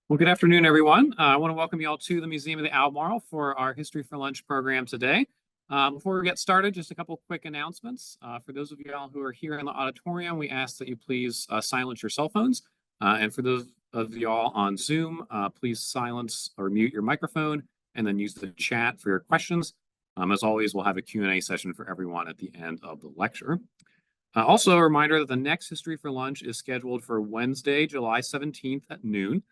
Well, good afternoon, everyone. I want to welcome you all to the Museum of the Albemarle for our History for Lunch program today. Before we get started, just a couple quick announcements. For those of you all who are here in the auditorium, we ask that you please silence your cell phones. And for those of you all on Zoom, please silence or mute your microphone and then use the chat for your questions. As always, we'll have a Q&A session for everyone at the end of the lecture. Also, a reminder that the next History for Lunch is scheduled for Wednesday, July 17th at noon.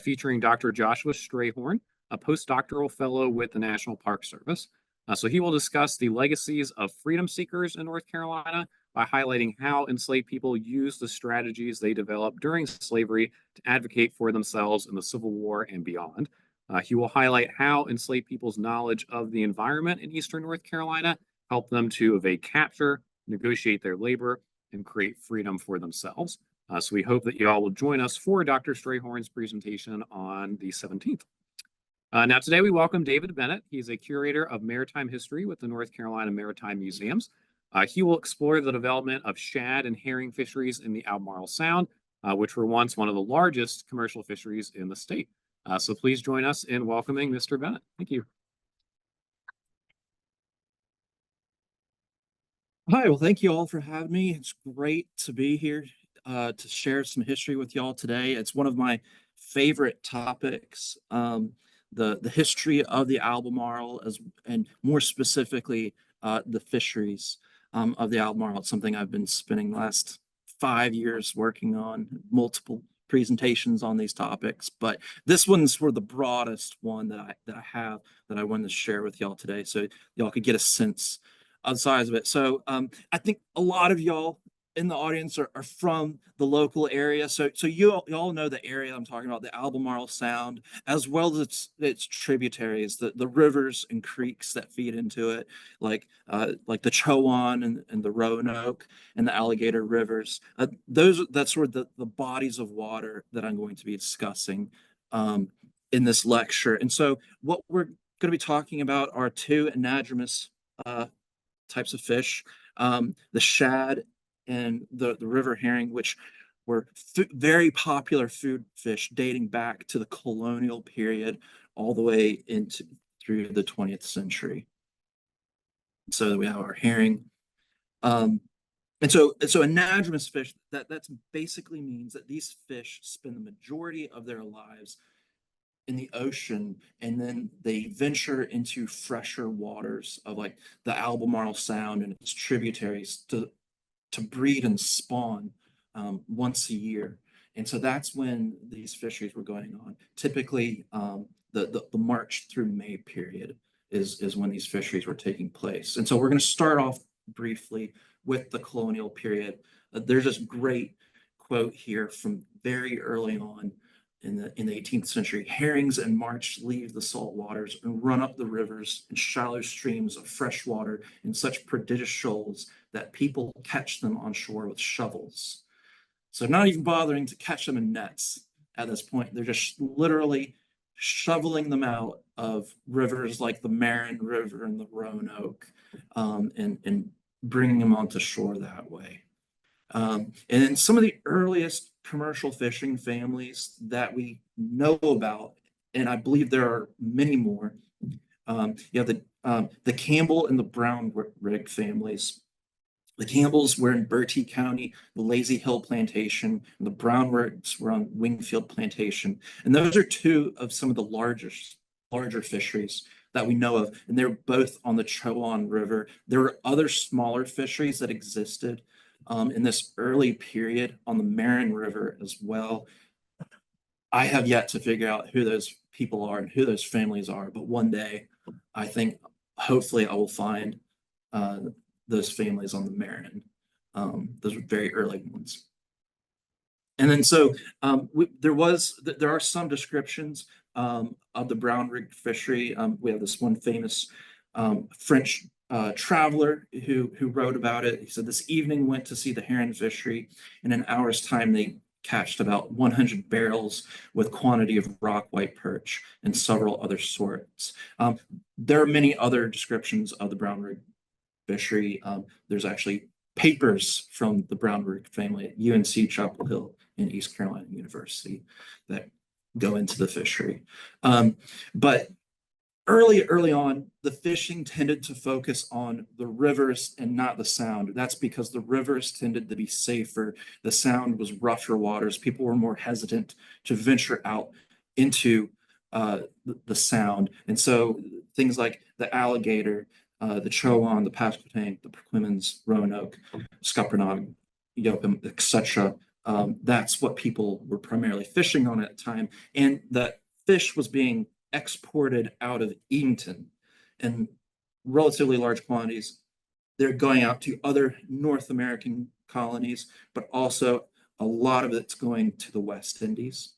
Featuring Dr. Joshua Strayhorn, a postdoctoral fellow with the National Park Service. So he will discuss the legacies of freedom seekers in North Carolina by highlighting how enslaved people used the strategies they developed during slavery to advocate for themselves in the Civil War and beyond. He will highlight how enslaved people's knowledge of the environment in Eastern North Carolina helped them to evade capture, negotiate their labor, and create freedom for themselves. So we hope that you all will join us for Dr. Strayhorn's presentation on the 17th. Now today we welcome David Bennett. He's a curator of maritime history with the North Carolina Maritime Museums. He will explore the development of shad and herring fisheries in the Albemarle Sound, which were once one of the largest commercial fisheries in the state. So please join us in welcoming Mr. Bennett. Thank you. Hi, well, thank you all for having me. It's great to be here to share some history with y'all today. It's one of my favorite topics, the history of the Albemarle, and more specifically, the fisheries of the Albemarle. It's something I've been spending the last 5 years working on, multiple presentations on these topics, but this one's for the broadest one that I wanted to share with y'all today, so y'all could get a sense of the size of it. So I think a lot of y'all in the audience are from the local area. So you all know the area I'm talking about, the Albemarle Sound, as well as its tributaries, the rivers and creeks that feed into it, like the Chowan and the Roanoke and the Alligator Rivers. That's sort of the bodies of water that I'm going to be discussing in this lecture. And so what we're going to be talking about are two anadromous types of fish, the shad and the river herring, which were very popular food fish dating back to the colonial period all the way through the 20th century. So we have our herring. And so anadromous fish, that basically means that these fish spend the majority of their lives in the ocean, and then they venture into fresher waters of like the Albemarle Sound and its tributaries to breed and spawn once a year. And so that's when these fisheries were going on. Typically, the March through May period is when these fisheries were taking place. And so we're going to start off briefly with the colonial period. There's this great quote here from very early on in the 18th century. Herrings in March leave the salt waters and run up the rivers and shallow streams of fresh water in such prodigious shoals that people catch them on shore with shovels. So not even bothering to catch them in nets at this point. They're just literally shoveling them out of rivers like the Marin River and the Roanoke, and bringing them onto shore that way. And some of the earliest commercial fishing families that we know about, and I believe there are many more, you have the Campbell and the Brown Rig families. The Campbells were in Bertie County, the Lazy Hill Plantation, and the Brown Rigs were on Wingfield Plantation. And those are two of some of the larger fisheries that we know of, and they're both on the Chowan River. There were other smaller fisheries that existed in this early period on the Marin River as well. I have yet to figure out who those people are and who those families are, but one day I think hopefully I will find those families on the Marin. Those were very early ones. And then so there are some descriptions of the brown rig fishery. We have this one famous French traveler who wrote about it. He said, "This evening went to see the heron fishery. In an hour's time, they catched about 100 barrels with quantity of rock white perch and several other sorts." There are many other descriptions of the brown rig fishery. There's actually papers from the brown rig family at UNC Chapel Hill in East Carolina University that go into the fishery. But early on, the fishing tended to focus on the rivers and not the sound. That's because the rivers tended to be safer. The sound was rougher waters. People were more hesitant to venture out into the sound. And so things like the alligator, the chowan, the pasquotank, the perquimans, roanoke, scuppernong, yoakum, etc. That's what people were primarily fishing on at the time. And that fish was being exported out of Edenton in relatively large quantities. They're going out to other North American colonies, but also a lot of it's going to the West Indies.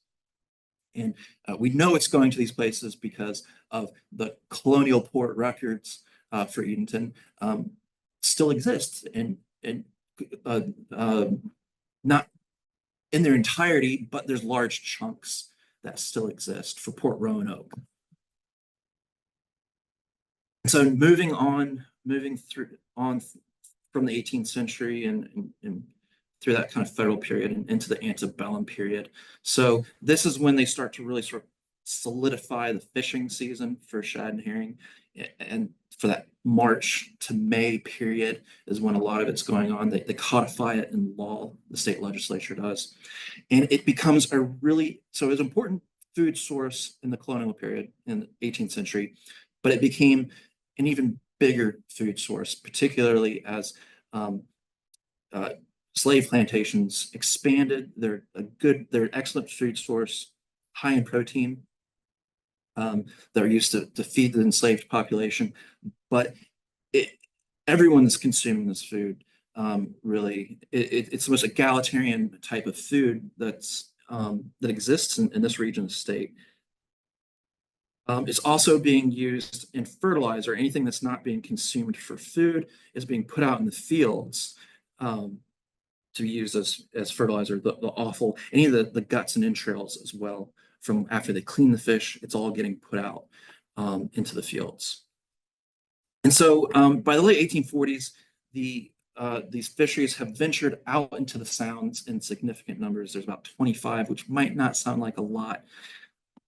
And we know it's going to these places because of the colonial port records for Edenton still exist, and not in their entirety, but there's large chunks that still exist for Port Roanoke. So moving on from the 18th century and through that kind of federal period and into the antebellum period. So this is when they start to really sort of solidify the fishing season for shad and herring. And for that March to May period is when a lot of it's going on. They codify it in law, the state legislature does. And it becomes so it was an important food source in the colonial period in the 18th century, but it became an even bigger food source, particularly as slave plantations expanded. They're an excellent food source, high in protein. That are used to feed the enslaved population, but everyone is consuming this food. Really, it's the most egalitarian type of food that exists in this region of the state. It's also being used in fertilizer. Anything that's not being consumed for food is being put out in the fields to be used as fertilizer. The offal, any of the guts and entrails as well. From after they clean the fish, it's all getting put out into the fields. And so by the late 1840s, these fisheries have ventured out into the sounds in significant numbers. There's about 25, which might not sound like a lot,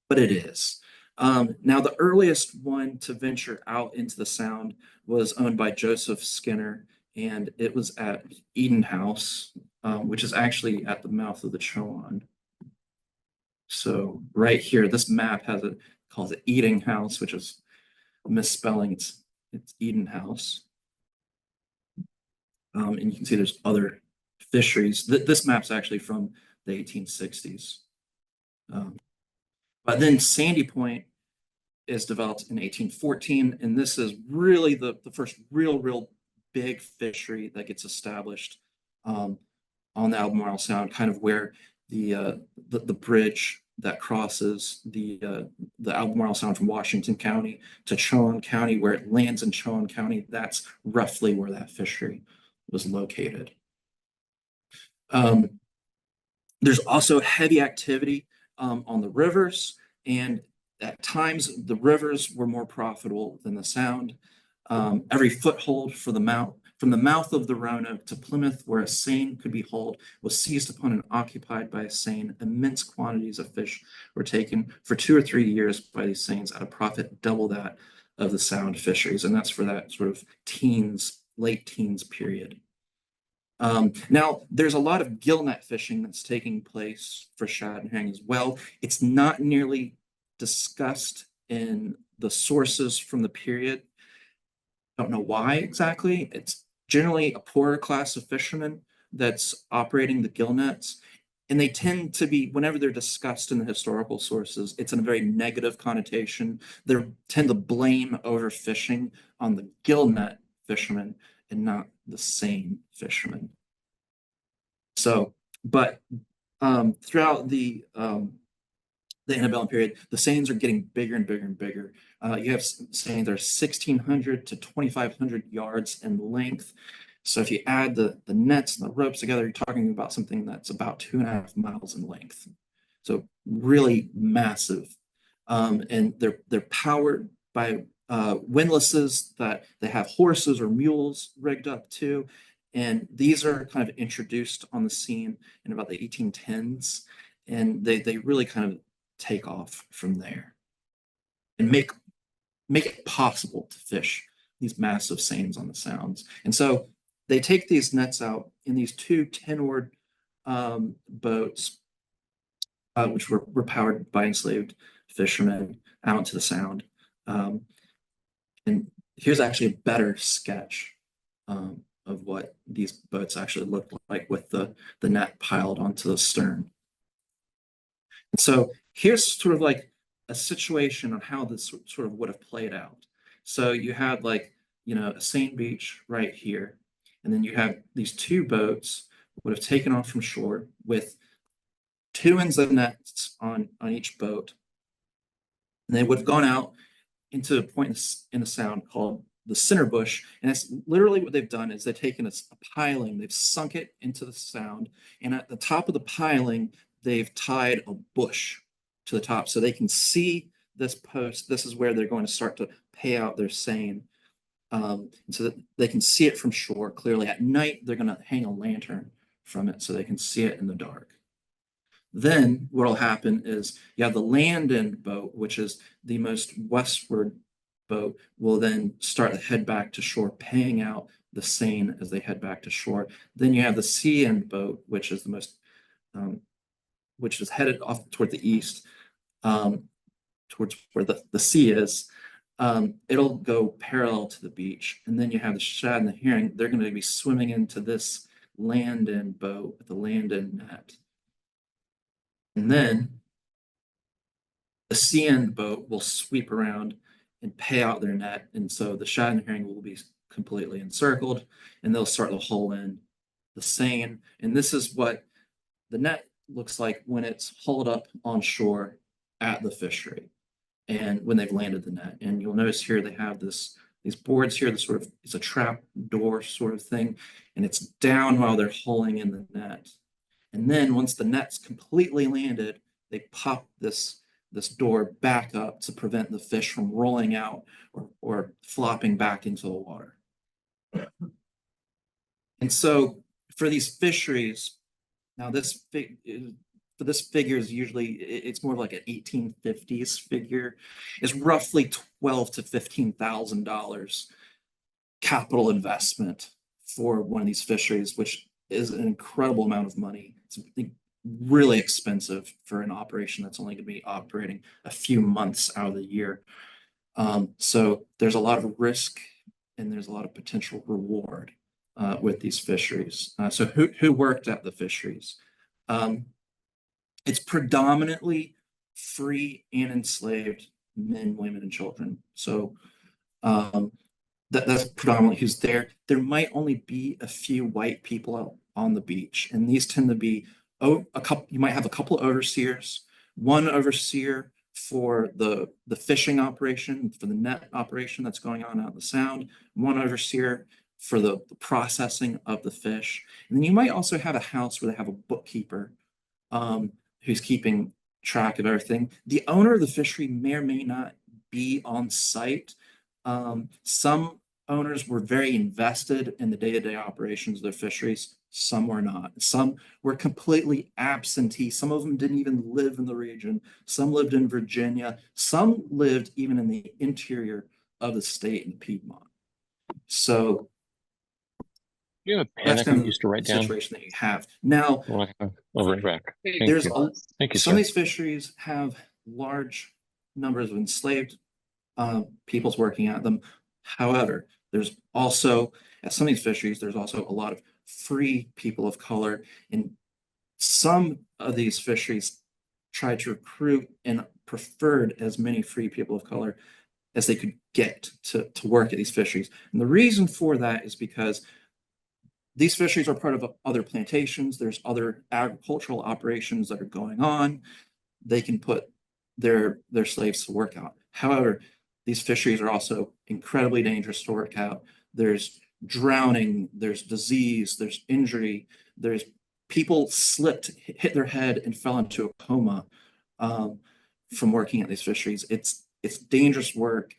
but it is. Now, the earliest one to venture out into the sound was owned by Joseph Skinner, and it was at Eden House, which is actually at the mouth of the Chowan. So right here, this map calls it Eating House, which is a misspelling. It's Eden House. And you can see there's other fisheries. This map's actually from the 1860s. But then Sandy Point is developed in 1814, and this is really the first real big fishery that gets established on the Albemarle Sound, kind of where the bridge that crosses the Albemarle Sound from Washington County to Chowan County, where it lands in Chowan County. That's roughly where that fishery was located. There's also heavy activity on the rivers, and at times the rivers were more profitable than the Sound. Every foothold from the mouth of the Roanoke to Plymouth, where a seine could be hauled, was seized upon and occupied by a seine. Immense quantities of fish were taken for 2 or 3 years by these seines at a profit double that of the Sound fisheries, and that's for that sort of late teens period. Now, there's a lot of gillnet fishing that's taking place for shad and herring as well. It's not nearly discussed in the sources from the period. Don't know why exactly. It's generally a poorer class of fishermen that's operating the gill nets. And they tend to be, whenever they're discussed in the historical sources, it's in a very negative connotation. They tend to blame overfishing on the gill net fishermen and not the seine fishermen. So, but throughout the antebellum period, the seines are getting bigger and bigger and bigger. You have seines that are 1,600 to 2,500 yards in length. So if you add the nets and the ropes together, you're talking about something that's about 2.5 miles in length. So really massive. And they're powered by windlasses that they have horses or mules rigged up to. And these are kind of introduced on the scene in about the 1810s. And they really kind of take off from there and make it possible to fish these massive seines on the sounds. And so they take these nets out in these two 10-oared boats, which were powered by enslaved fishermen out into the sound. And here's actually a better sketch of what these boats actually looked like with the net piled onto the stern. And so here's sort of like a situation on how this sort of would have played out. So you had like, a seine beach right here, and then you have these two boats would have taken off from shore with two ends of nets on each boat. And they would have gone out into a point in the sound called the center bush. And that's literally what they've done is they've taken a piling, they've sunk it into the sound. And at the top of the piling, they've tied a bush to the top so they can see this post. This is where they're going to start to pay out their seine. So that they can see it from shore clearly. At night, they're going to hang a lantern from it so they can see it in the dark. Then what will happen is you have the land end boat, which is the most westward boat, will then start to head back to shore, paying out the seine as they head back to shore. Then you have the sea end boat, which is the most, which is headed off toward the east, towards where the sea is. It'll go parallel to the beach. And then you have the shad and the herring. They're going to be swimming into this land end boat with the land end net. And then the sea end boat will sweep around and pay out their net. And so the shad and herring will be completely encircled, and they'll start to haul in the seine. And this is what the net looks like when it's hauled up on shore at the fishery and when they've landed the net. And you'll notice here they have these boards here, this sort of, it's a trap door sort of thing, and it's down while they're hauling in the net. And then once the net's completely landed, they pop this door back up to prevent the fish from rolling out or flopping back into the water. And so for these fisheries, now for this figure is usually, it's more like an 1850s figure. It's roughly $12,000 to $15,000 capital investment for one of these fisheries, which is an incredible amount of money. It's really expensive for an operation that's only going to be operating a few months out of the year. So there's a lot of risk and there's a lot of potential reward with these fisheries. So who worked at the fisheries? It's predominantly free and enslaved men, women, and children. So that's predominantly who's there. There might only be a few white people out on the beach, and these tend to be a couple. You might have a couple of overseers, one overseer for the fishing operation, for the net operation that's going on out in the sound, one overseer for the processing of the fish. And then you might also have a house where they have a bookkeeper who's keeping track of everything. The owner of the fishery may or may not be on site. Some owners were very invested in the day-to-day operations of their fisheries. Some were not. Some were completely absentee. Some of them didn't even live in the region. Some lived in Virginia. Some lived even in the interior of the state in Piedmont. So You have a pen that's I kind can of use to write the down. situation that you have. Now, I'll right back. Thank there's you. Thank you, some sir. of these fisheries have large numbers of enslaved peoples working at them. However, there's also, at some of these fisheries, there's also a lot of free people of color. And some of these fisheries tried to recruit and preferred as many free people of color as they could get to work at these fisheries. And the reason for that is because these fisheries are part of other plantations. There's other agricultural operations that are going on. They can put their slaves to work out. However, these fisheries are also incredibly dangerous to work out. There's drowning, there's disease, there's injury, there's people slipped, hit their head, and fell into a coma from working at these fisheries. It's dangerous work,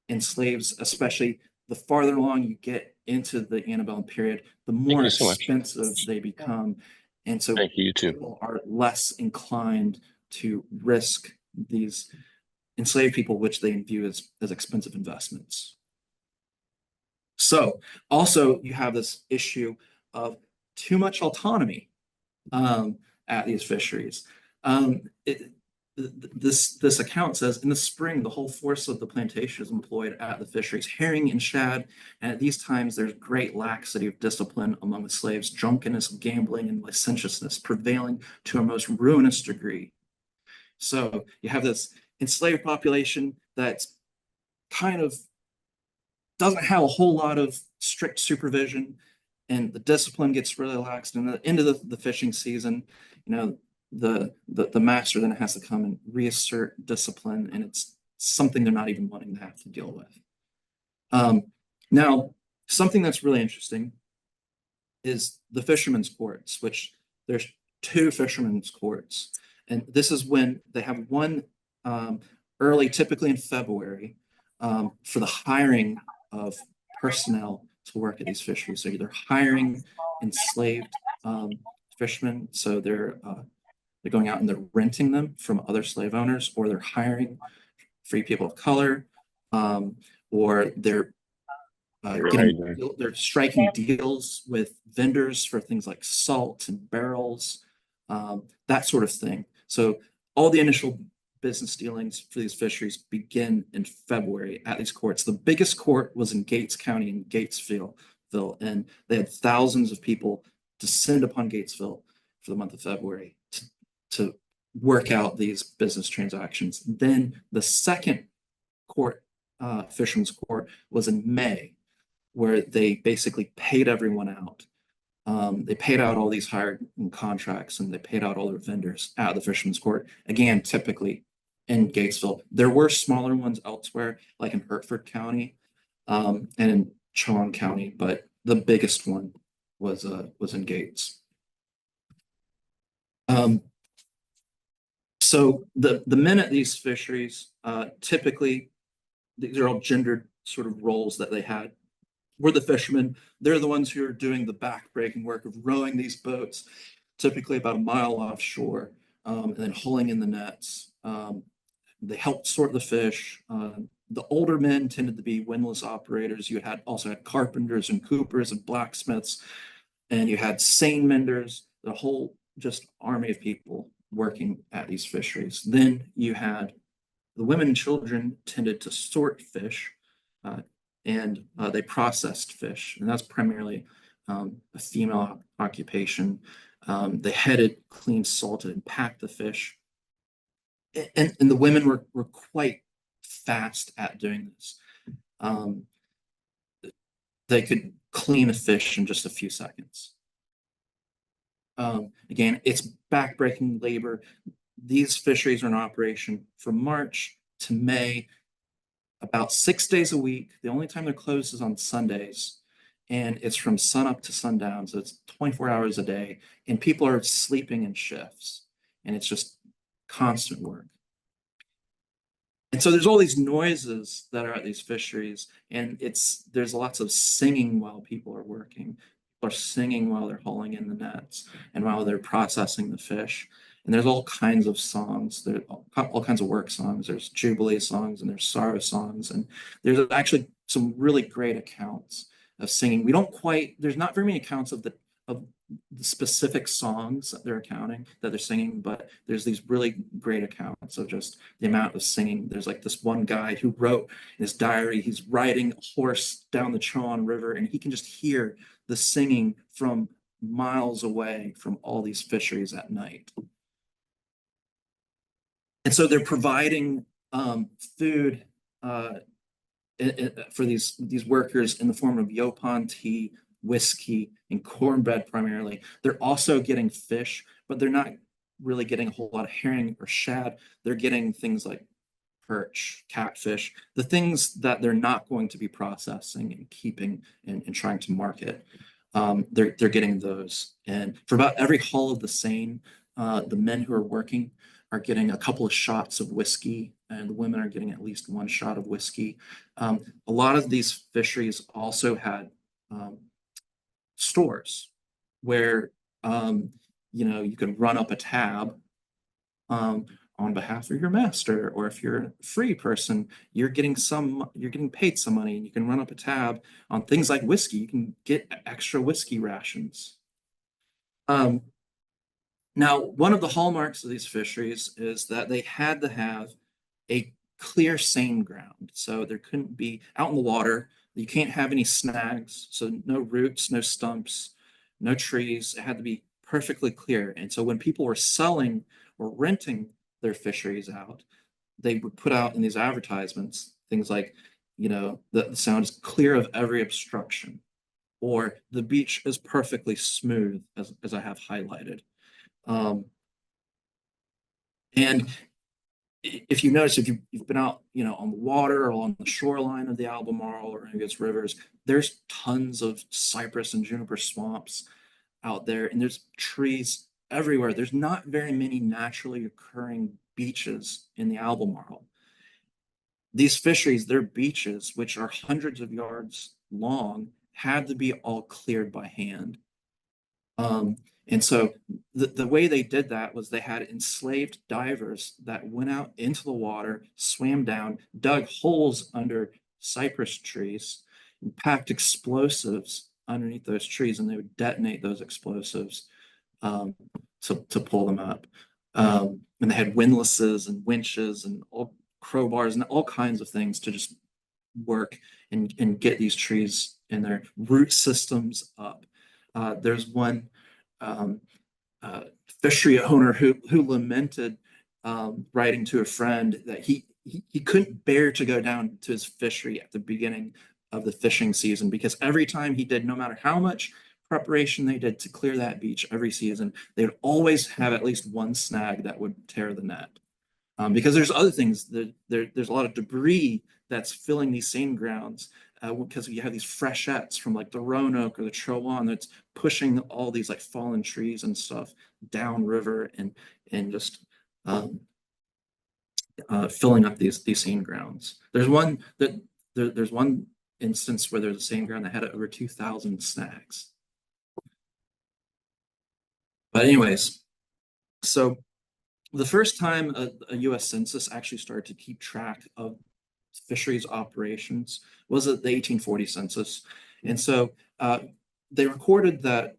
and slaves, especially the farther along you get into the antebellum period, the more so expensive they become. And so Thank you, you too. people are less inclined to risk these enslaved people, which they view as expensive investments. So also you have this issue of too much autonomy at these fisheries. This account says, in the spring, the whole force of the plantation is employed at the fisheries, herring and shad, and at these times there's great laxity of discipline among the slaves, drunkenness, gambling, and licentiousness prevailing to a most ruinous degree. So you have this enslaved population that's kind of doesn't have a whole lot of strict supervision, and the discipline gets really lax. And at the end of the fishing season, the master then has to come and reassert discipline, and it's something they're not even wanting to have to deal with. Now, something that's really interesting is the fishermen's courts, which there's 2 fishermen's courts. And this is when they have one early, typically in February, for the hiring of personnel to work at these fisheries. So they're hiring enslaved fishermen. So they're going out and they're renting them from other slave owners, or they're hiring free people of color, or they're they're striking deals with vendors for things like salt and barrels, that sort of thing. So all the initial business dealings for these fisheries begin in February at these courts. The biggest court was in Gates County in Gatesville, and they had thousands of people descend upon Gatesville for the month of February to work out these business transactions. Then the second court, fisherman's court, was in May, where they basically paid everyone out. They paid out all these hired contracts, and they paid out all their vendors at the fisherman's court. Again, typically in Gatesville. There were smaller ones elsewhere, like in Hertford County and in Chowan County, but the biggest one was in Gates. So the men at these fisheries, typically, these are all gendered sort of roles that they had. Were the fishermen. They're the ones who are doing the back-breaking work of rowing these boats, typically about a mile offshore, and then hauling in the nets. They helped sort the fish. The older men tended to be windlass operators. You also had carpenters and coopers and blacksmiths, and you had seine menders, the whole just army of people working at these fisheries. Then you had the women and children tended to sort fish, and they processed fish, and that's primarily a female occupation. They headed, cleaned, salted, and packed the fish. And the women were quite fast at doing this. They could clean a fish in just a few seconds. Again, it's backbreaking labor. These fisheries are in operation from March to May, about 6 days a week. The only time they're closed is on Sundays, and it's from sunup to sundown, so it's 24 hours a day, and people are sleeping in shifts, and it's just constant work. And so there's all these noises that are at these fisheries, and there's lots of singing while people are working. People are singing while they're hauling in the nets and while they're processing the fish. And there's all kinds of songs. There's all kinds of work songs. There's jubilee songs and there's sorrow songs. And there's actually some really great accounts of singing. There's not very many accounts of the specific songs that they're singing, but there's these really great accounts of just the amount of singing. There's like this one guy who wrote in his diary, he's riding a horse down the Chowan River, and he can just hear the singing from miles away from all these fisheries at night. And so they're providing food for these workers in the form of yopon tea, whiskey, and cornbread primarily. They're also getting fish, but they're not really getting a whole lot of herring or shad. They're getting things like perch, catfish, the things that they're not going to be processing and keeping and trying to market. They're getting those. And for about every haul of the seine, the men who are working are getting a couple of shots of whiskey, and the women are getting at least one shot of whiskey. A lot of these fisheries also had stores where you could run up a tab, on behalf of your master, or if you're a free person, you're getting paid some money, and you can run up a tab on things like whiskey. You can get extra whiskey rations. Now, one of the hallmarks of these fisheries is that they had to have a clear seine ground. So there couldn't be out in the water, you can't have any snags, so no roots, no stumps, no trees. It had to be perfectly clear. And so when people were selling or renting their fisheries out, they would put out in these advertisements things like, the sound is clear of every obstruction, or the beach is perfectly smooth, as I have highlighted. And if you notice, if you've been out, on the water or on the shoreline of the Albemarle or any of its rivers, there's tons of cypress and juniper swamps out there, and there's trees everywhere. There's not very many naturally occurring beaches in the Albemarle. These fisheries, their beaches, which are hundreds of yards long, had to be all cleared by hand. And so the way they did that was they had enslaved divers that went out into the water, swam down, dug holes under cypress trees, and packed explosives underneath those trees, and they would detonate those explosives to pull them up. And they had windlasses and winches and all crowbars and all kinds of things to just work and get these trees and their root systems up. There's one fishery owner who lamented, writing to a friend, that he couldn't bear to go down to his fishery at the beginning of the fishing season, because every time he did, no matter how much preparation they did to clear that beach every season, they would always have at least one snag that would tear the net. Because there's other things, there's a lot of debris that's filling these seine grounds, because you have these freshettes from like the Roanoke or the Chowan that's pushing all these like fallen trees and stuff downriver and just filling up these seine grounds. There's one instance where there's a seine ground that had over 2,000 snags. But anyways, so the first time a U.S. census actually started to keep track of fisheries operations was at the 1840 census. And so they recorded that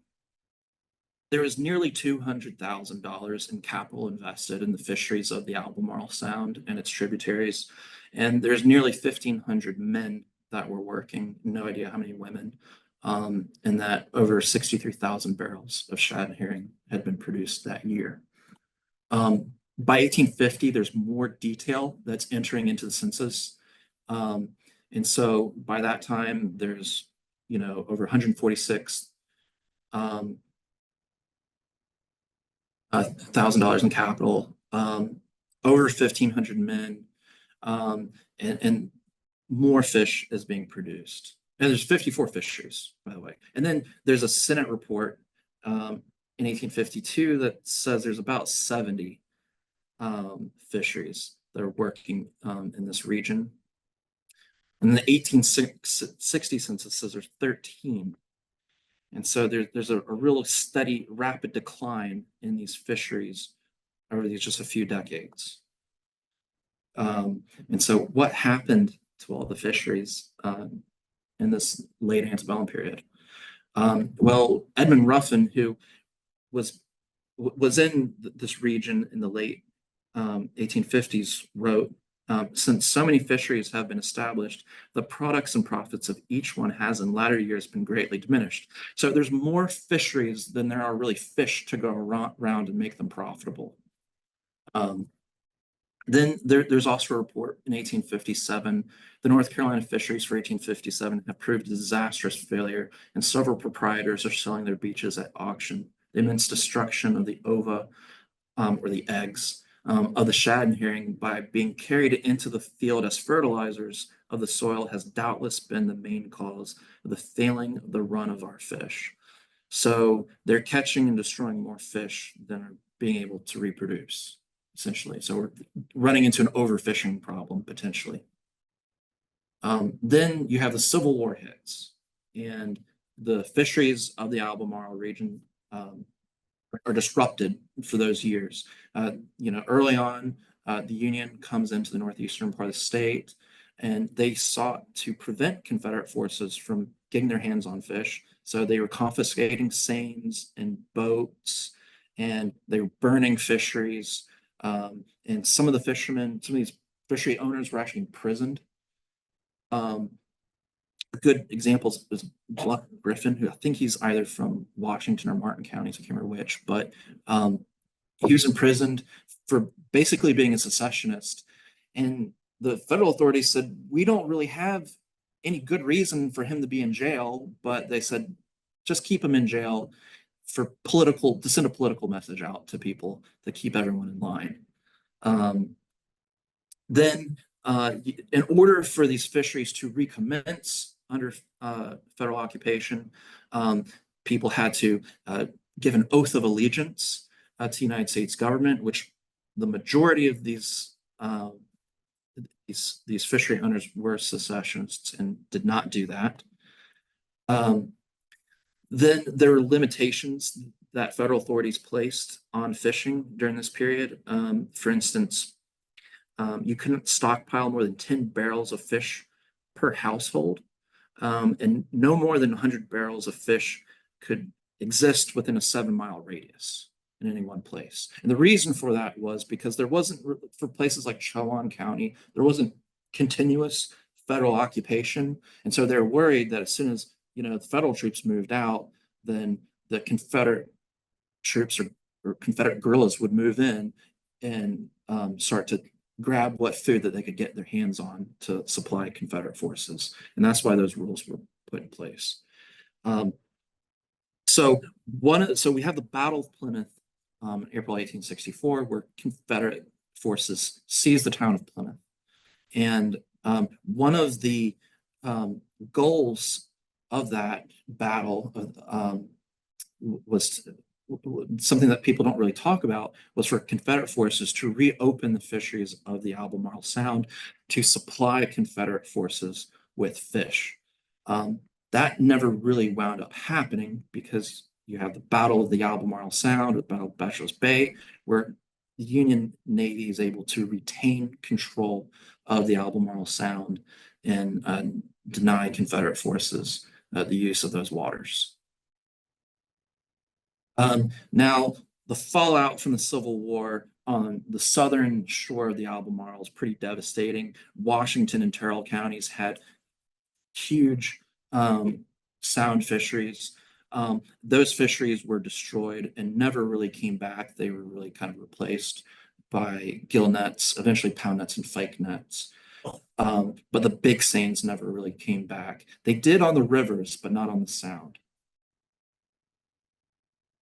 there was nearly $200,000 in capital invested in the fisheries of the Albemarle Sound and its tributaries. And there's nearly 1,500 men that were working, no idea how many women, and that over 63,000 barrels of shad and herring had been produced that year. By 1850, there's more detail that's entering into the census. And so by that time, there's, over 146 $1,000 in capital, over 1,500 men, and more fish is being produced. And there's 54 fisheries, by the way. And then there's a Senate report in 1852 that says there's about 70 fisheries that are working in this region. And the 1860 census says there's 13. And so there's a real steady, rapid decline in these fisheries over these just a few decades. And so what happened to all the fisheries in this late antebellum period? Well, Edmund Ruffin, who was in this region in the late 1850s, wrote, since so many fisheries have been established, the products and profits of each one has in latter years been greatly diminished. So there's more fisheries than there are really fish to go around and make them profitable. Then there's also a report in 1857. The North Carolina fisheries for 1857 have proved a disastrous failure, and several proprietors are selling their beaches at auction. The immense destruction of the ova, or the eggs, of the shad and herring by being carried into the field as fertilizers of the soil has doubtless been the main cause of the failing of the run of our fish. So they're catching and destroying more fish than are being able to reproduce, essentially. So we're running into an overfishing problem, potentially. Then you have the Civil War hits, and the fisheries of the Albemarle region, or disrupted for those years. Early on, the Union comes into the northeastern part of the state, and they sought to prevent Confederate forces from getting their hands on fish. So they were confiscating seines and boats, and they were burning fisheries. And some of these fishery owners were actually imprisoned. A good example is Blunt Griffin, who I think he's either from Washington or Martin counties, I can't remember which, but he was imprisoned for basically being a secessionist. And the federal authorities said, we don't really have any good reason for him to be in jail, but they said, just keep him in jail to send a political message out to people to keep everyone in line. Then, in order for these fisheries to recommence under federal occupation, people had to give an oath of allegiance to the United States government, which the majority of these fishery owners were secessionists and did not do that. Then there were limitations that federal authorities placed on fishing during this period. For instance, you couldn't stockpile more than 10 barrels of fish per household, and no more than 100 barrels of fish could exist within a 7-mile radius in any one place. And the reason for that was because there wasn't, for places like Chelan County, there wasn't continuous federal occupation. And so they're worried that as soon as, the federal troops moved out, then the Confederate troops or Confederate guerrillas would move in and start to grab what food that they could get their hands on to supply Confederate forces. And that's why those rules were put in place. So we have the Battle of Plymouth in April 1864, where Confederate forces seized the town of Plymouth. And one of the goals of that battle was something that people don't really talk about, was for Confederate forces to reopen the fisheries of the Albemarle Sound to supply Confederate forces with fish. That never really wound up happening because you have the Battle of the Albemarle Sound, or the Battle of Bachelor's Bay, where the Union Navy is able to retain control of the Albemarle Sound and deny Confederate forces the use of those waters. Now, the fallout from the Civil War on the southern shore of the Albemarle is pretty devastating. Washington and Terrell counties had huge sound fisheries. Those fisheries were destroyed and never really came back. They were really kind of replaced by gill nets, eventually pound nets and fyke nets. But the big seines never really came back. They did on the rivers, but not on the Sound.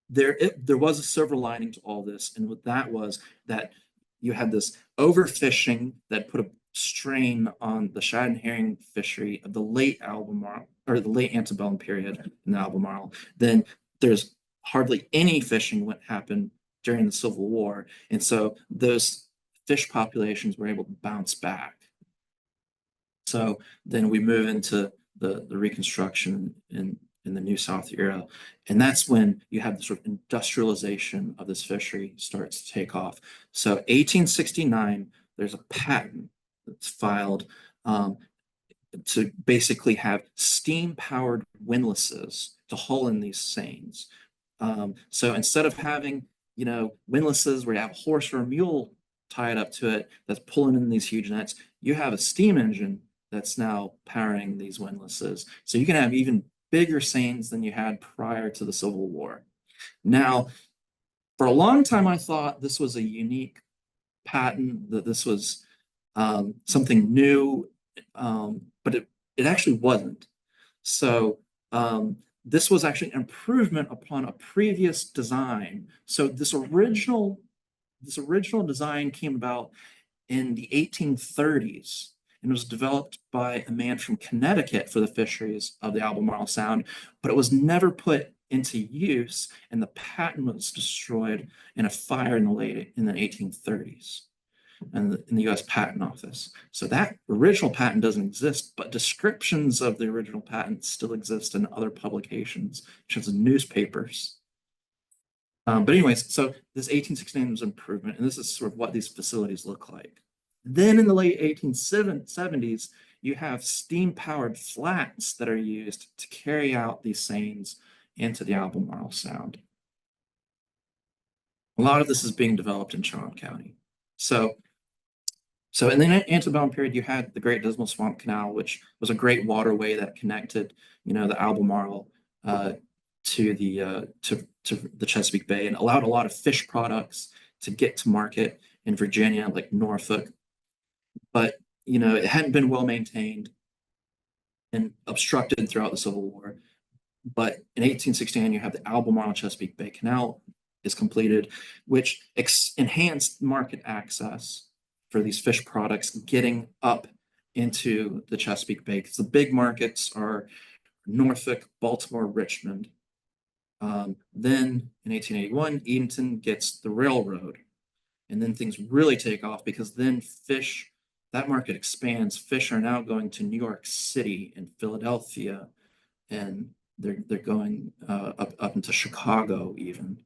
There was a silver lining to all this, and what that was that you had this overfishing that put a strain on the shad and herring fishery of the late Albemarle, or the late antebellum period in the Albemarle. Then there's hardly any fishing what happened during the Civil War, and so those fish populations were able to bounce back. So then we move into the Reconstruction in the New South era. And that's when you have the sort of industrialization of this fishery starts to take off. So 1869, there's a patent that's filed to basically have steam-powered windlasses to haul in these seines. So instead of having, windlasses where you have a horse or a mule tied up to it that's pulling in these huge nets, you have a steam engine that's now powering these windlasses. So you can have even bigger seines than you had prior to the Civil War. Now, for a long time, I thought this was a unique patent, that this was something new, but it actually wasn't. So this was actually an improvement upon a previous design. So this original design came about in the 1830s. And was developed by a man from Connecticut for the fisheries of the Albemarle Sound, but it was never put into use, and the patent was destroyed in a fire in the 1830s in the U.S. Patent Office. So that original patent doesn't exist, but descriptions of the original patent still exist in other publications, such as newspapers. But anyways, so this 1869 was improvement, and this is sort of what these facilities look like. Then in the late 1870s, you have steam-powered flats that are used to carry out these seines into the Albemarle Sound. A lot of this is being developed in Chon County. So in the antebellum period, you had the Great Dismal Swamp Canal, which was a great waterway that connected, the Albemarle to the Chesapeake Bay and allowed a lot of fish products to get to market in Virginia, like Norfolk. But it hadn't been well maintained and obstructed throughout the Civil War. But in 1869, you have the Albemarle Chesapeake Bay Canal is completed, which enhanced market access for these fish products getting up into the Chesapeake Bay, because the big markets are Norfolk, Baltimore, Richmond. Then in 1881, Edenton gets the railroad, and then things really take off because then that market expands. Fish are now going to New York City and Philadelphia, and they're going up into Chicago even.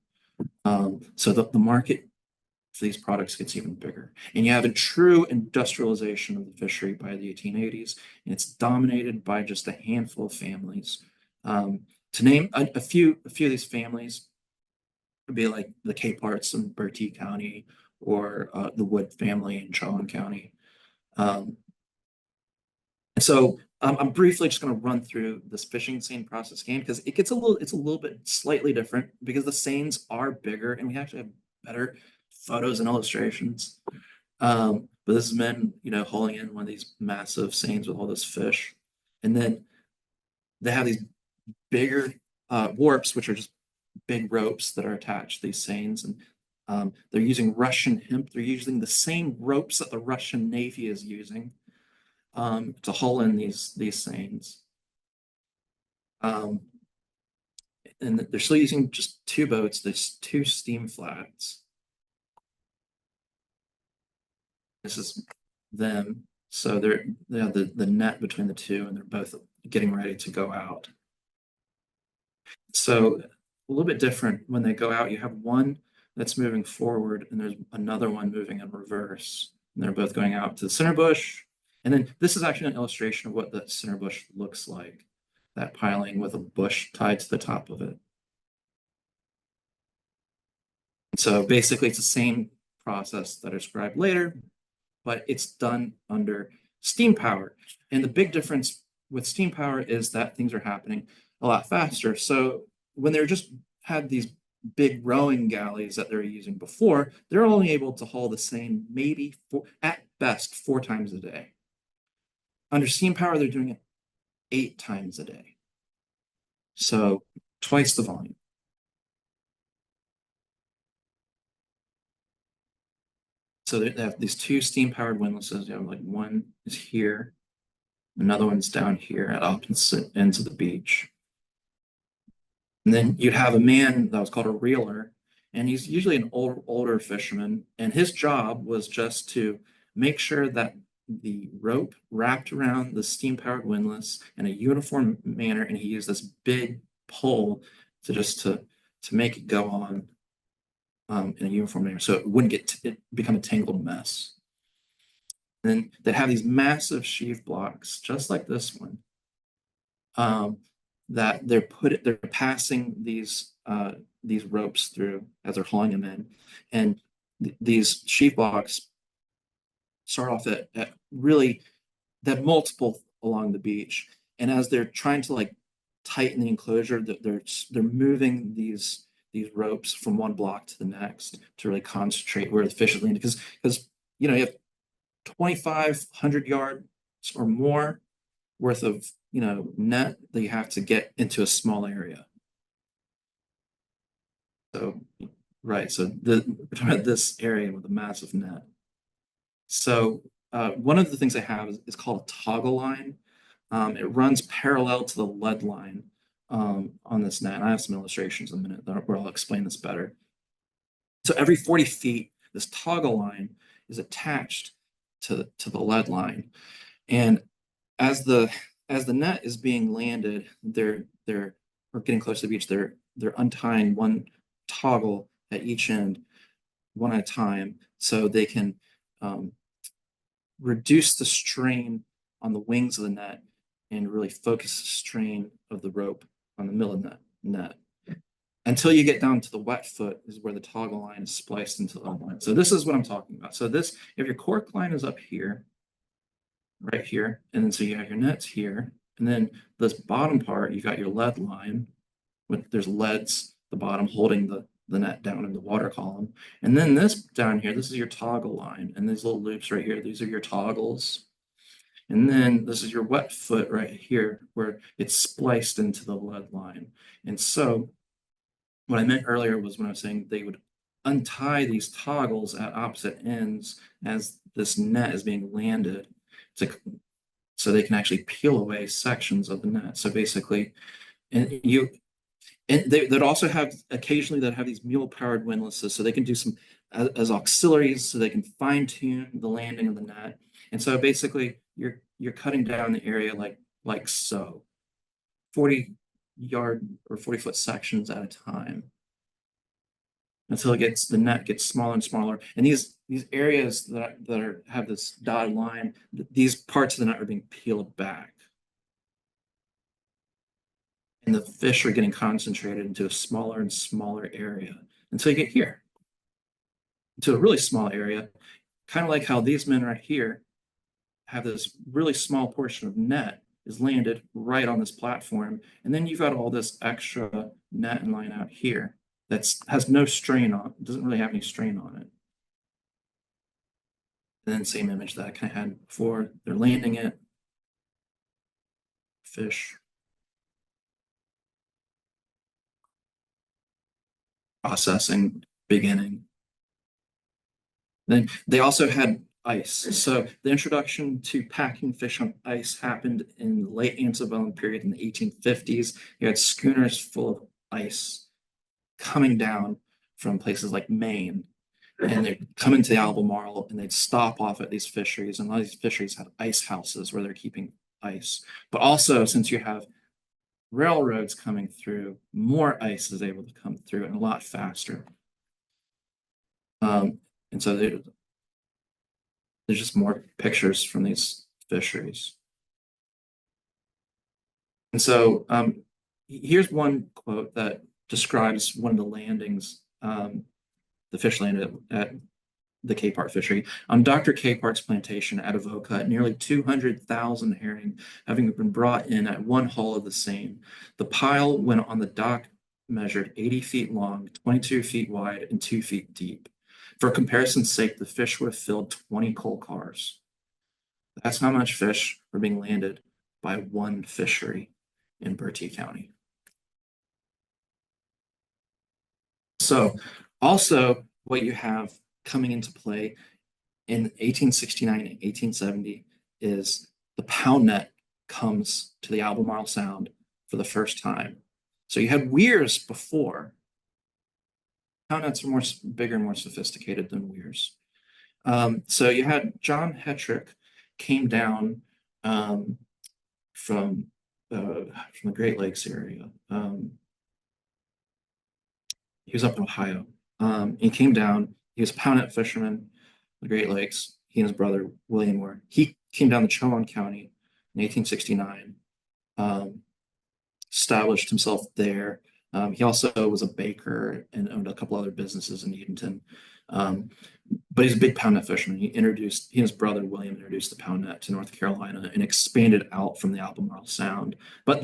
So the market for these products gets even bigger. And you have a true industrialization of the fishery by the 1880s, and it's dominated by just a handful of families. To name a few of these families would be like the Capeharts in Bertie County, or the Wood family in Chon County. And so I'm briefly just going to run through this fishing seine process again, because it's a little bit slightly different because the seines are bigger and we actually have better photos and illustrations. But this is men, hauling in one of these massive seines with all this fish. And then they have these bigger warps, which are just big ropes that are attached to these seines. And they're using Russian hemp. They're using the same ropes that the Russian Navy is using to haul in these seines. And they're still using just two boats. There's two steam flats. This is them. So they have the net between the two, and they're both getting ready to go out. So a little bit different when they go out. You have one that's moving forward, and there's another one moving in reverse. And they're both going out to the center bush. And then this is actually an illustration of what the center bush looks like, that piling with a bush tied to the top of it. And so basically it's the same process that I described later, but it's done under steam power. And the big difference with steam power is that things are happening a lot faster. So when they're just had these big rowing galleys that they're using before, they're only able to haul the seine maybe at best 4 times a day. Under steam power, they're doing it 8 times a day. So twice the volume. So they have these 2 steam-powered windlasses. You have like one is here, another one's down here at opposite ends of the beach. And then you'd have a man that was called a reeler, and he's usually an older fisherman, and his job was just to make sure that the rope wrapped around the steam-powered windlass in a uniform manner, and he used this big pole to make it go on in a uniform manner, so it wouldn't become a tangled mess. And then they have these massive sheave blocks, just like this one, that they're passing these ropes through as they're hauling them in, and these sheave blocks start off at really that multiple along the beach, and as they're trying to like tighten the enclosure, they're moving these ropes from one block to the next to really concentrate where the fish is landing, because you have 2,500 yards or more worth of net that you have to get into a small area. So so this area with a massive net. So one of the things I have is called a toggle line. It runs parallel to the lead line on this net. And I have some illustrations in a minute where I'll explain this better. So every 40 feet, this toggle line is attached to the lead line. And as the net is being landed, or getting close to the beach, they're untying one toggle at each end, one at a time, so they can reduce the strain on the wings of the net and really focus the strain of the rope on the middle of the net. Until you get down to the wet foot is where the toggle line is spliced into the line. So this is what I'm talking about. So this, if your cork line is up here, right here, and then so you have your nets here, and then this bottom part, you've got your lead line, with there's leads the bottom holding the net down in the water column. And then this down here, this is your toggle line, and these little loops right here, these are your toggles. And then this is your wet foot right here, where it's spliced into the lead line. And so what I meant earlier was when I was saying they would untie these toggles at opposite ends as this net is being landed so they can actually peel away sections of the net. So basically, and they'd also have occasionally they'd have these mule-powered windlasses, so they can do some as auxiliaries, so they can fine-tune the landing of the net. And so basically, you're cutting down the area like so, 40-yard or 40-foot sections at a time, until the net gets smaller and smaller. And these areas that have this dotted line, these parts of the net are being peeled back. And the fish are getting concentrated into a smaller and smaller area until you get here, into a really small area, kind of like how these men right here have this really small portion of net is landed right on this platform. And then you've got all this extra net and line out here that has no strain on it, doesn't really have any strain on it. And then same image that I kind of had before, they're landing it, fish, processing, beginning. Then they also had ice. So the introduction to packing fish on ice happened in the late antebellum period in the 1850s. You had schooners full of ice coming down from places like Maine, and they'd come into the Albemarle and they'd stop off at these fisheries. And a lot of these fisheries had ice houses where they're keeping ice. But also, since you have railroads coming through, more ice is able to come through and a lot faster. And so there's just more pictures from these fisheries. And so here's one quote that describes one of the landings the fish landed at the Capehart fishery. On Dr. Capehart's plantation at Avoca, nearly 200,000 herring having been brought in at one haul of the same. The pile, when on the dock, measured 80 feet long, 22 feet wide, and 2 feet deep. For comparison's sake, the fish would have filled 20 coal cars. That's how much fish were being landed by one fishery in Bertie County. So also what you have coming into play in 1869 and 1870 is the pound net comes to the Albemarle Sound for the first time. So you had weirs before. Pound nets are bigger and more sophisticated than weirs. So you had John Hetrick came down from the Great Lakes area. He was up in Ohio. He came down. He was a pound net fisherman, the Great Lakes. He and his brother William were. He came down to Chowan County in 1869. Established himself there. He also was a baker and owned a couple other businesses in Edenton. But he's a big pound net fisherman. He and his brother William introduced the pound net to North Carolina and expanded out from the Albemarle Sound. But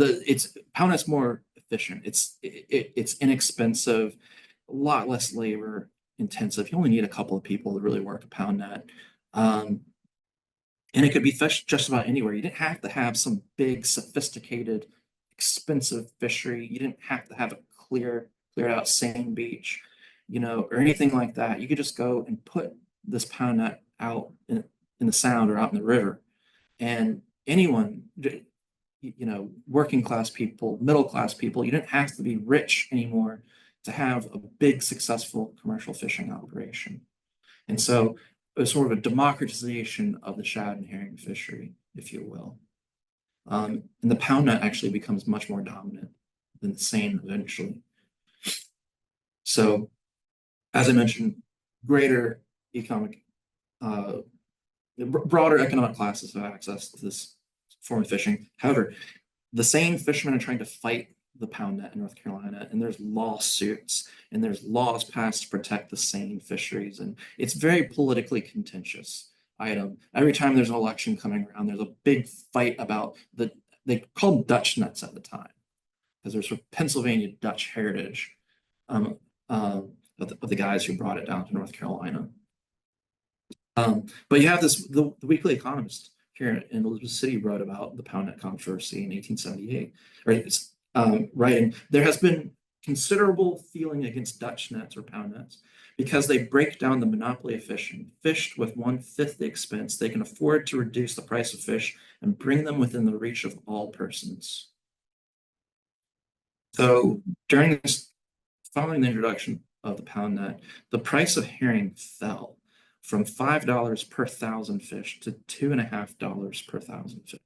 pound net's more efficient. It's inexpensive, a lot less labor intensive. You only need a couple of people to really work a pound net. And it could be fished just about anywhere. You didn't have to have some big, sophisticated, expensive fishery. You didn't have to have a cleared out sand beach, or anything like that. You could just go and put this pound net out in the sound or out in the river, and anyone, working class people, middle class people, you didn't have to be rich anymore to have a big, successful commercial fishing operation. And so it was sort of a democratization of the shad and herring fishery, if you will. And the pound net actually becomes much more dominant than the seine eventually. So, as I mentioned, greater economic, broader economic classes have access to this form of fishing. However, the same fishermen are trying to fight the pound net in North Carolina, and there's lawsuits and there's laws passed to protect the same fisheries, and it's very politically contentious item. Every time there's an election coming around, there's a big fight about they called Dutch nets at the time because there's sort of Pennsylvania Dutch heritage um, of the guys who brought it down to North Carolina. But you have the Weekly Economist here in Elizabeth City wrote about the pound net controversy in 1878. Right, writing, there has been considerable feeling against Dutch nets or pound nets because they break down the monopoly of fishing. Fished with 1/5 the expense, they can afford to reduce the price of fish and bring them within the reach of all persons. So during this, following the introduction of the pound net, the price of herring fell from $5 per thousand fish to $2.50 per thousand fish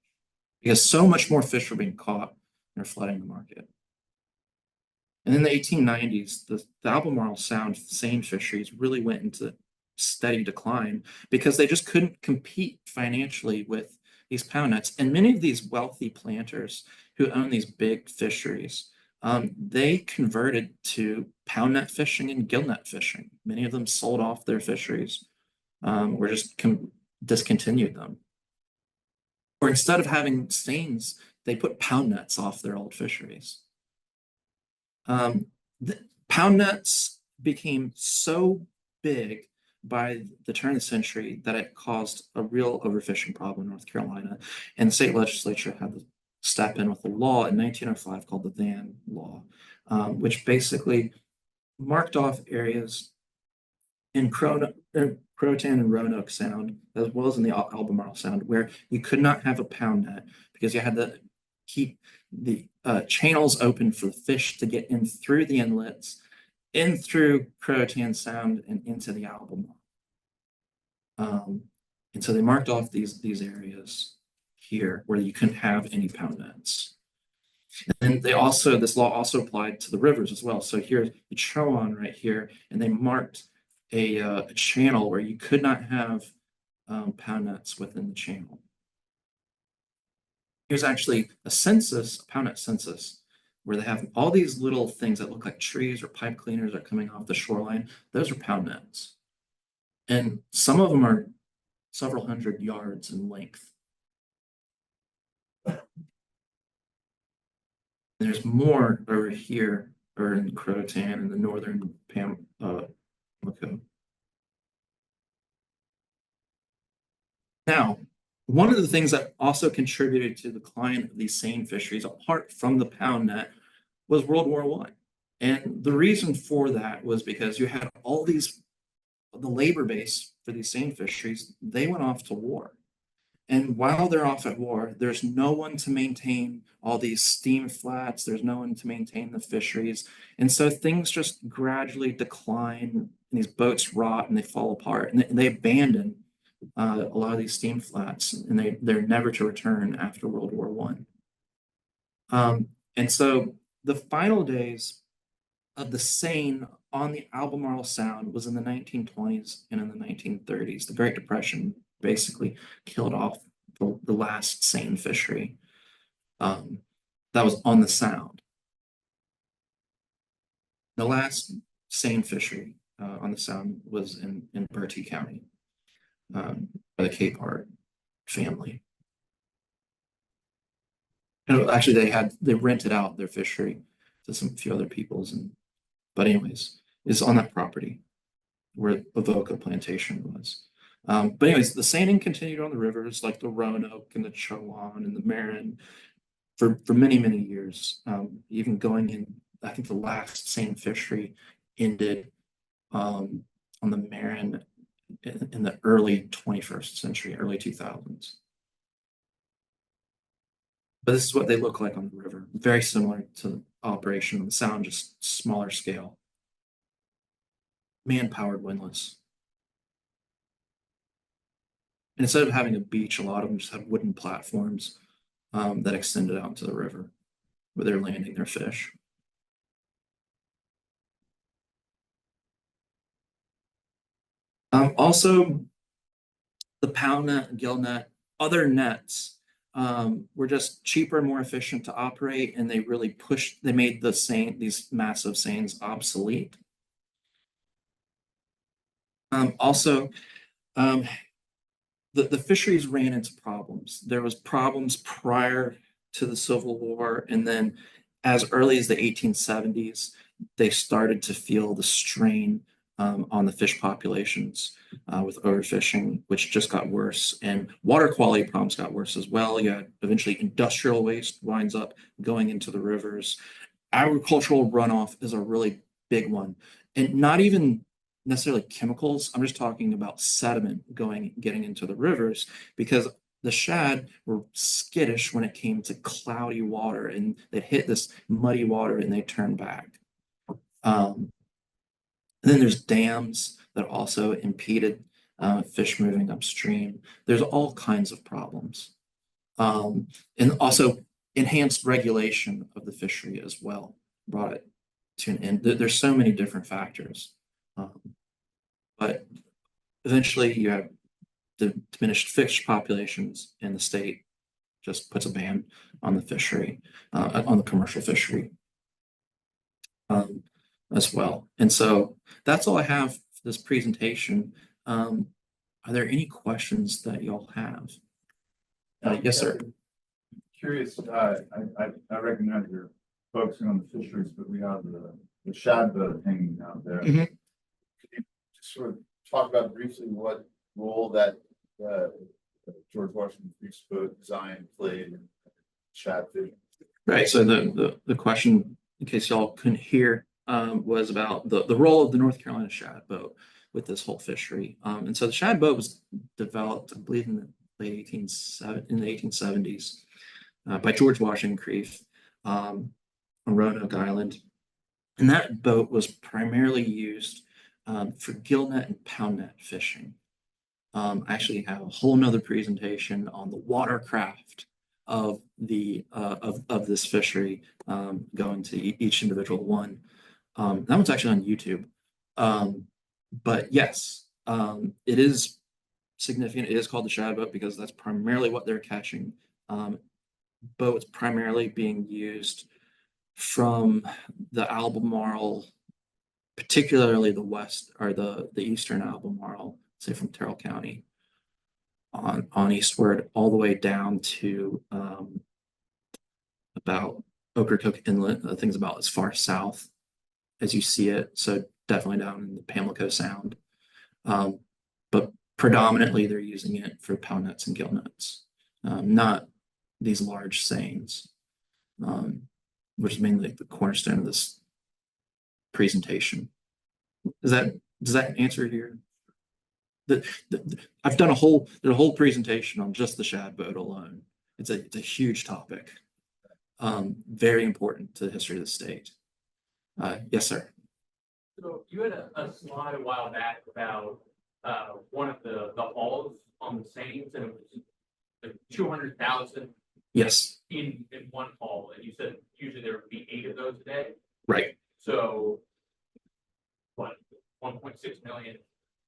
because so much more fish were being caught and they're flooding the market. And in the 1890s, the Albemarle Sound seine fisheries really went into steady decline because they just couldn't compete financially with these pound nets. And many of these wealthy planters who own these big fisheries, they converted to pound net fishing and gill net fishing. Many of them sold off their fisheries or just discontinued them. Or instead of having seines, they put pound nets off their old fisheries. The pound nets became so big by the turn of the century that it caused a real overfishing problem in North Carolina. And the state legislature had to step in with a law in 1905 called the Van Law, which basically marked off areas in Croton and Roanoke Sound, as well as in the Albemarle Sound, where you could not have a pound net because you had to keep the channels open for the fish to get in through the inlets, in through Croton Sound, and into the Albemarle. And so they marked off these areas here where you couldn't have any pound nets. And they also, this law also applied to the rivers as well. So here's the Chowan right here, and they marked a channel where you could not have pound nets within the channel. Here's actually a census, a pound net census, where they have all these little things that look like trees or pipe cleaners are coming off the shoreline. Those are pound nets. And some of them are several hundred yards in length. There's more over here, or in Croton and the northern Pamlico. Now, one of the things that also contributed to the decline of these seine fisheries, apart from the pound net, was World War I. And the reason for that was because you had all these, the labor base for these seine fisheries, they went off to war. And while they're off at war, there's no one to maintain all these steam flats. There's no one to maintain the fisheries. And so things just gradually decline, and these boats rot and they fall apart, and they abandon a lot of these steam flats, and they're never to return after World War I. And so the final days of the seine on the Albemarle Sound was in the 1920s and in the 1930s. The Great Depression basically killed off the last seine fishery that was on the Sound. The last seine fishery on the Sound was in Bertie County by the Capehart family. And actually, they rented out their fishery to few other people's, but anyways, is on that property where Avoca Plantation was. But anyways, the seining continued on the rivers like the Roanoke and the Chowan and the Marin for many, many years. Even going in, I think the last seine fishery ended on the Marin in the early 21st century, early 2000s. But this is what they look like on the river. Very similar to the operation on the Sound, just smaller scale. Man-powered windlass. And instead of having a beach, a lot of them just have wooden platforms that extended out into the river where they're landing their fish. Also, the pound net, gill net, other nets were just cheaper and more efficient to operate, and they really they made these massive seines obsolete. Also, the fisheries ran into problems. There was problems prior to the Civil War, and then as early as the 1870s, they started to feel the strain on the fish populations with overfishing, which just got worse, and water quality problems got worse as well. You had eventually industrial waste winds up going into the rivers. Agricultural runoff is a really big one, and not even necessarily chemicals. I'm just talking about sediment getting into the rivers, because the shad were skittish when it came to cloudy water, and they hit this muddy water and they turn back. And then there's dams that also impeded fish moving upstream. There's all kinds of problems. And also enhanced regulation of the fishery as well brought it to an end. There's so many different factors. But eventually you have the diminished fish populations, and the state just puts a ban on the fishery, on the commercial fishery as well. And so that's all I have for this presentation. Are there any questions that y'all have? Yes, sir. Curious, I recognize you're focusing on the fisheries, but we have the shad boat hanging out there. Mhm. Could you just sort of talk about briefly what role that George Washington's Reefs boat design played in shad fishing? Right. So the question, in case y'all couldn't hear, was about the role of the North Carolina shad boat with this whole fishery. And so the shad boat was developed, I believe, in the late 1870s by George Washington Reef on Roanoke Island. And that boat was primarily used for gill net and pound net fishing. I actually have a whole nother presentation on the watercraft of this fishery, going to each individual one. That one's actually on YouTube. But yes, it is significant. It is called the shad boat because that's primarily what they're catching. Boats primarily being used from the Albemarle, particularly the west or the eastern Albemarle, say from Terrell County on eastward, all the way down to about Ocracoke Inlet, things about as far south as you see it. So definitely down in the Pamlico Sound. But predominantly they're using it for pound nets and gill nets, not these large seines, which is mainly the cornerstone of this presentation. Does that answer here? I've done a whole presentation on just the shad boat alone. It's a huge topic, very important to the history of the state. Yes, sir. So you had a slide a while back about one of the hulls on the seines, and it was like 200,000. Yes. In one hull, and you said usually there would be 8 of those a day. Right. So what, 1.6 million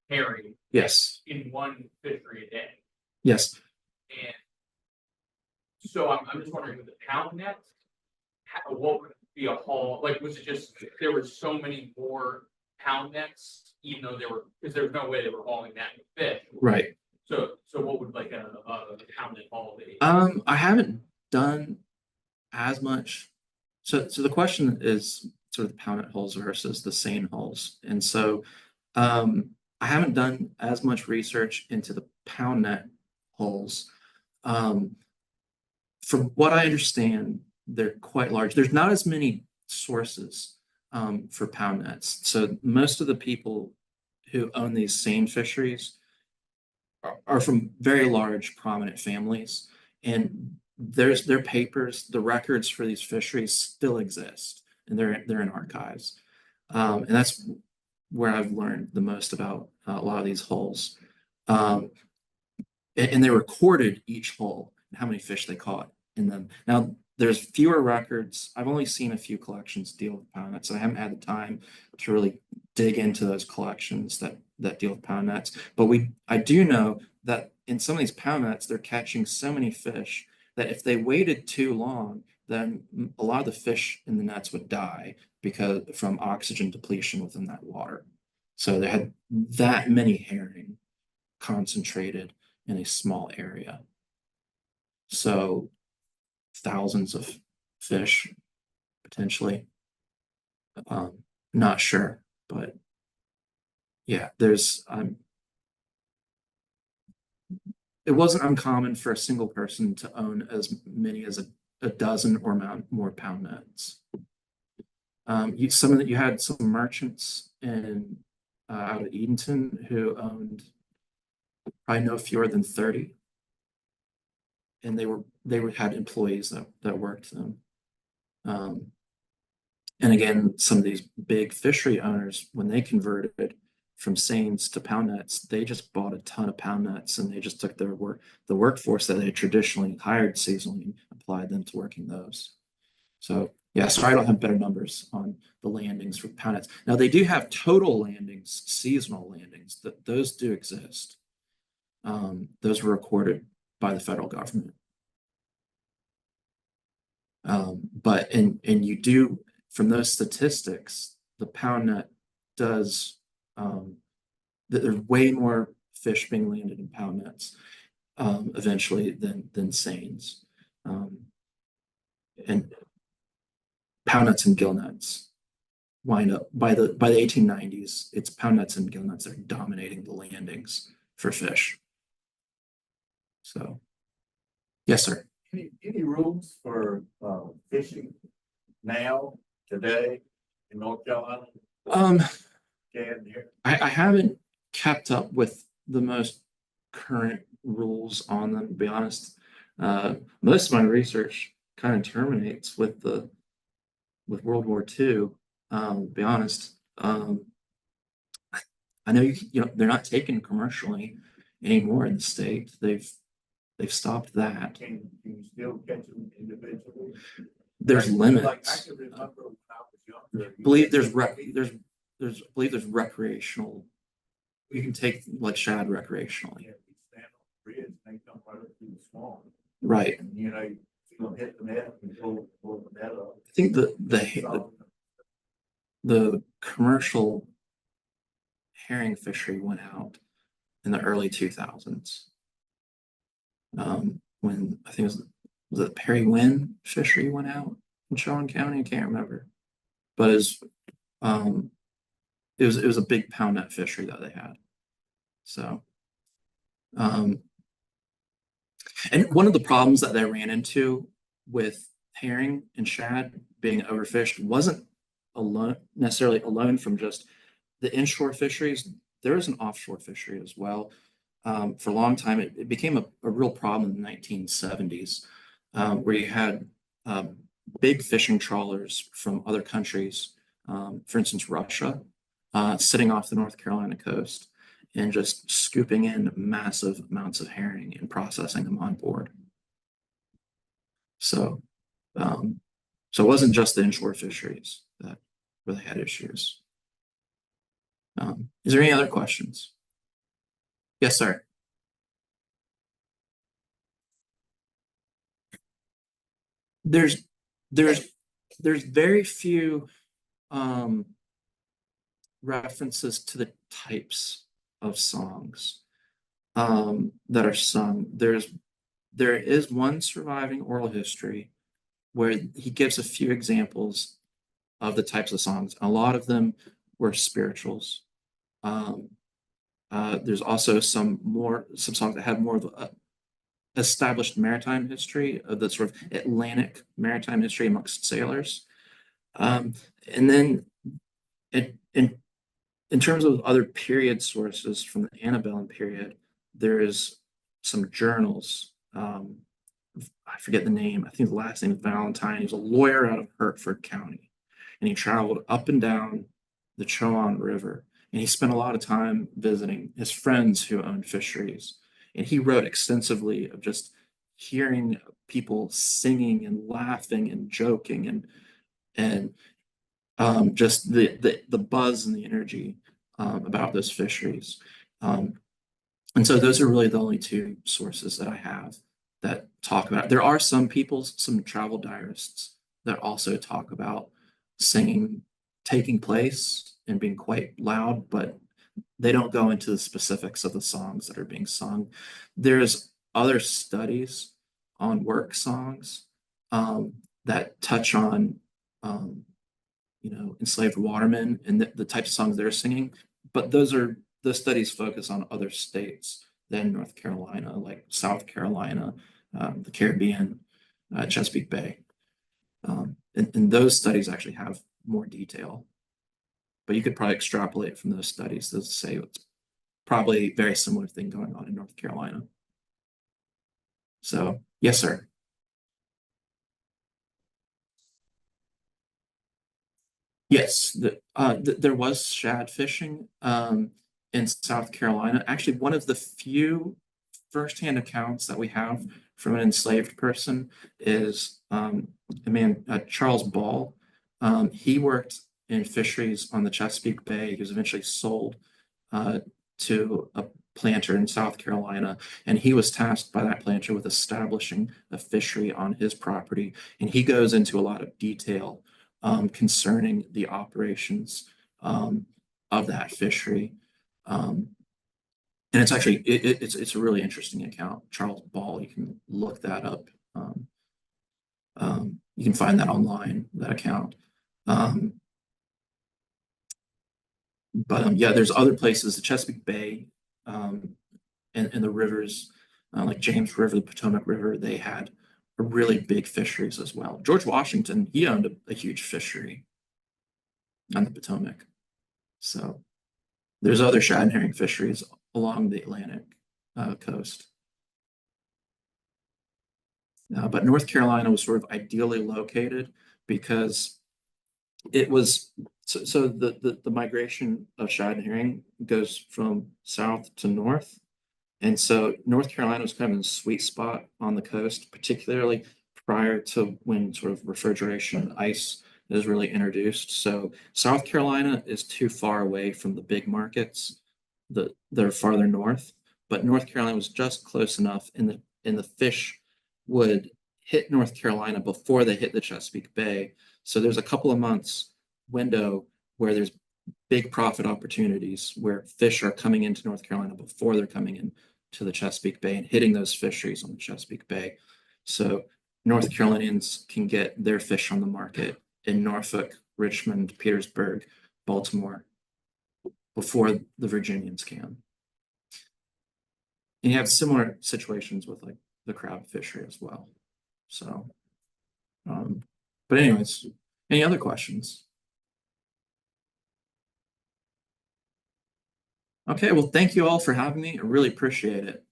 herring. Yes. In one fishery a day. Yes. And so I'm just wondering, with the pound nets, what would be a haul? Like, was it just there were so many more pound nets, even though because there was no way they were hauling that many fish? Right. So what would like a pound net haul be? I haven't done as much. So the question is sort of the pound net hulls versus the seine hulls, and so I haven't done as much research into the pound net hulls. From what I understand, they're quite large. There's not as many sources for pound nets. So most of the people who own these seine fisheries are from very large, prominent families, and their papers, the records for these fisheries still exist, and they're in archives, and that's where I've learned the most about a lot of these hulls, and they recorded each hull and how many fish they caught in them. Now there's fewer records. I've only seen a few collections deal with pound nets, so I haven't had the time to really dig into those collections that deal with pound nets. But I do know that in some of these pound nets, they're catching so many fish that if they waited too long, then a lot of the fish in the nets would die because from oxygen depletion within that water. So they had that many herring concentrated in a small area. So thousands of fish potentially. Not sure, but yeah, it wasn't uncommon for a single person to own as many as a dozen or more pound nets. You had some merchants out of Edenton who owned probably no fewer than 30, and they had employees that worked them. And again, some of these big fishery owners, when they converted from seines to pound nets, they just bought a ton of pound nets, and they just took the workforce that they traditionally hired seasonally and applied them to working those. So yeah, sorry I don't have better numbers on the landings for pound nets. Now they do have total landings, seasonal landings, those do exist. Those were recorded by the federal government. But you do, from those statistics, the pound net does, there's way more fish being landed in pound nets eventually than seines. And pound nets and gill nets wind up by the 1890s, it's pound nets and gill nets that are dominating the landings for fish. So, yes, sir. Any rules for fishing now, today in North Carolina? I haven't kept up with the most current rules on them, to be honest. Most of my research kind of terminates with World War II. To be honest, I know they're not taken commercially anymore in the state. They've stopped that. Can you still catch them individually? There's limits. I can remember when I was younger. I believe there's recreational. You can take like shad recreationally. Yeah, you stand on the bridge and they come right up through the swamp. Right. And you don't hit the net and pull the net up. I think the commercial herring fishery went out in the early 2000s. When I think was the Perry Wynn fishery went out in Shawn County. I can't remember, but it was a big pound net fishery that they had. So, and one of the problems that they ran into with herring and shad being overfished wasn't necessarily alone from just the inshore fisheries. There is an offshore fishery as well. For a long time, it became a real problem in the 1970s, where you had big fishing trawlers from other countries, for instance, Russia, sitting off the North Carolina coast and just scooping in massive amounts of herring and processing them on board. So, so it wasn't just the inshore fisheries that really had issues. Is there any other questions? Yes, sir. There's very few references to the types of songs that are sung. There is one surviving oral history where he gives a few examples of the types of songs. A lot of them were spirituals. There's also some songs that have more of a established maritime history, of the sort of Atlantic maritime history amongst sailors. And then in terms of other period sources from the antebellum period, there is some journals. I forget the name. I think the last name is Valentine. He was a lawyer out of Hertford County, and he traveled up and down the Chowan River. And he spent a lot of time visiting his friends who owned fisheries. And he wrote extensively of just hearing people singing and laughing and joking and just the buzz and the energy about those fisheries. And so those are really the only two sources that I have that talk about it. There are some people, some travel diarists that also talk about singing taking place and being quite loud, but they don't go into the specifics of the songs that are being sung. There's other studies on work songs that touch on enslaved watermen and the types of songs they're singing, but the studies focus on other states than North Carolina, like South Carolina, the Caribbean, Chesapeake Bay. And those studies actually have more detail, but you could probably extrapolate from those studies to say it's probably a very similar thing going on in North Carolina. So, yes, sir. Yes, there was shad fishing in South Carolina. Actually, one of the few firsthand accounts that we have from an enslaved person is Charles Ball. He worked in fisheries on the Chesapeake Bay. He was eventually sold to a planter in South Carolina, and he was tasked by that planter with establishing a fishery on his property. And he goes into a lot of detail concerning the operations of that fishery. And it's actually it's a really interesting account. Charles Ball, you can look that up. You can find that online, that account. But yeah, there's other places, the Chesapeake Bay, and the rivers, like James River, the Potomac River, they had a really big fisheries as well. George Washington, he owned a huge fishery on the Potomac. So there's other shad and herring fisheries along the Atlantic coast. But North Carolina was sort of ideally located because it was so the migration of shad and herring goes from south to north. And so North Carolina was kind of in a sweet spot on the coast, particularly prior to when sort of refrigeration and ice is really introduced. So South Carolina is too far away from the big markets that are farther north, but North Carolina was just close enough, and the fish would hit North Carolina before they hit the Chesapeake Bay. So there's a couple of months window where there's big profit opportunities where fish are coming into North Carolina before they're coming in to the Chesapeake Bay and hitting those fisheries on the Chesapeake Bay. So North Carolinians can get their fish on the market in Norfolk, Richmond, Petersburg, Baltimore before the Virginians can. And you have similar situations with like the crab fishery as well. So, but anyways, any other questions? Okay, well, thank you all for having me. I really appreciate it.